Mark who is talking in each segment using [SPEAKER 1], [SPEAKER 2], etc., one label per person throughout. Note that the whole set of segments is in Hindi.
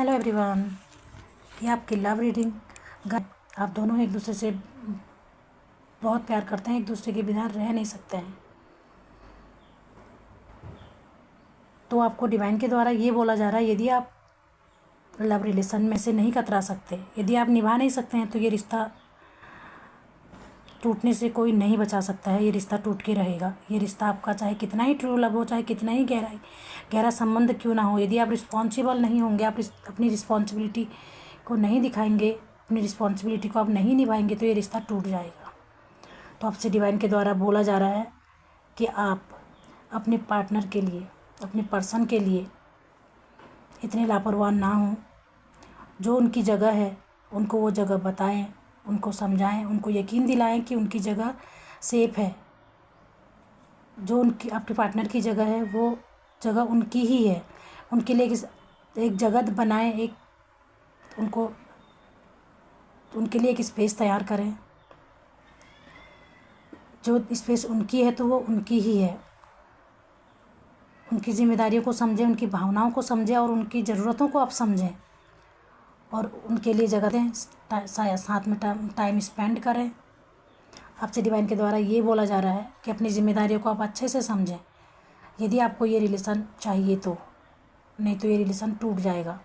[SPEAKER 1] हेलो एवरीवन, ये आपकी लव रीडिंग। आप दोनों एक दूसरे से बहुत प्यार करते हैं, एक दूसरे के बिना रह नहीं सकते हैं। तो आपको डिवाइन के द्वारा ये बोला जा रहा है, यदि आप लव रिलेशन में से नहीं कतरा सकते, यदि आप निभा नहीं सकते हैं, तो ये रिश्ता टूटने से कोई नहीं बचा सकता है। ये रिश्ता टूट के रहेगा। ये रिश्ता आपका चाहे कितना ही ट्रू लव हो, चाहे कितना ही गहरा संबंध क्यों ना हो, यदि आप रिस्पॉन्सिबल नहीं होंगे, आप अपनी रिस्पॉन्सिबिलिटी को नहीं दिखाएंगे, अपनी रिस्पॉन्सिबिलिटी को आप नहीं निभाएंगे, तो ये रिश्ता टूट जाएगा। तो आपसे डिवाइन के द्वारा बोला जा रहा है कि आप अपने पार्टनर के लिए, अपने पर्सन के लिए इतने लापरवाह ना हों। जो उनकी जगह है उनको वो जगह बताएं, उनको समझाएं, उनको यकीन दिलाएं कि उनकी जगह सेफ है। जो उनकी आपके पार्टनर की जगह है वो जगह उनकी ही है। उनके लिए एक जगह बनाएं, उनके लिए एक स्पेस तैयार करें। जो स्पेस उनकी है तो वो उनकी ही है। उनकी जिम्मेदारियों को समझें, उनकी भावनाओं को समझें और उनकी ज़रूरतों को आप समझें और उनके लिए जगह दें। साथ में टाइम स्पेंड करें। आपसे डिवाइन के द्वारा ये बोला जा रहा है कि अपनी जिम्मेदारियों को आप अच्छे से समझें, यदि आपको ये रिलेशन चाहिए तो, नहीं तो ये रिलेशन टूट जाएगा।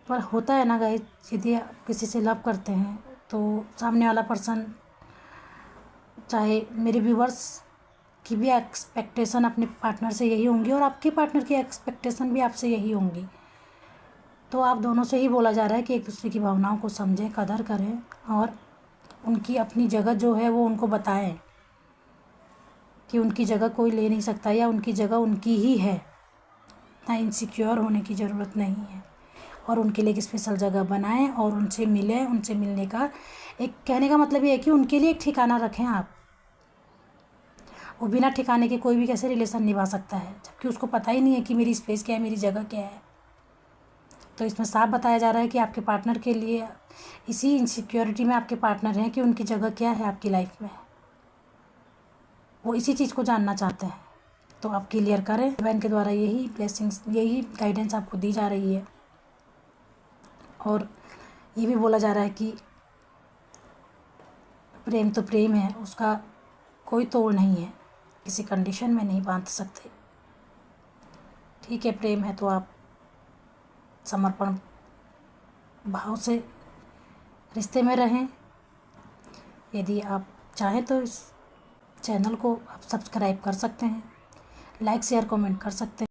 [SPEAKER 1] पर होता है ना गाइस, यदि आप किसी से लव करते हैं तो सामने वाला पर्सन, चाहे मेरे व्यूवर्स की भी एक्सपेक्टेशन अपने पार्टनर से यही होंगी और आपके पार्टनर की एक्सपेक्टेशन भी आपसे यही होंगी। तो आप दोनों से ही बोला जा रहा है कि एक दूसरे की भावनाओं को समझें, कदर करें और उनकी अपनी जगह जो है वो उनको बताएं कि उनकी जगह कोई ले नहीं सकता या उनकी जगह उनकी ही है। इतना इनसिक्योर होने की ज़रूरत नहीं है। और उनके लिए एक स्पेशल जगह बनाएं और उनसे मिलें। उनसे मिलने का एक कहने का मतलब ये है कि उनके लिए एक ठिकाना रखें आप। वो बिना ठिकाने के कोई भी कैसे रिलेशन निभा सकता है, जबकि उसको पता ही नहीं है कि मेरी स्पेस क्या है, मेरी जगह क्या है। तो इसमें साफ बताया जा रहा है कि आपके पार्टनर के लिए इसी इनसिक्योरिटी में आपके पार्टनर हैं कि उनकी जगह क्या है आपकी लाइफ में। वो इसी चीज़ को जानना चाहते हैं। तो आप क्लियर करें। डिवाइन के द्वारा यही ब्लेसिंग्स, यही गाइडेंस आपको दी जा रही है। और ये भी बोला जा रहा है कि प्रेम तो प्रेम है, उसका कोई तोड़ नहीं है, किसी कंडीशन में नहीं बांध सकते। ठीक है, प्रेम है तो आप समर्पण भाव से रिश्ते में रहें। यदि आप चाहें तो इस चैनल को आप सब्सक्राइब कर सकते हैं, लाइक शेयर कमेंट कर सकते हैं।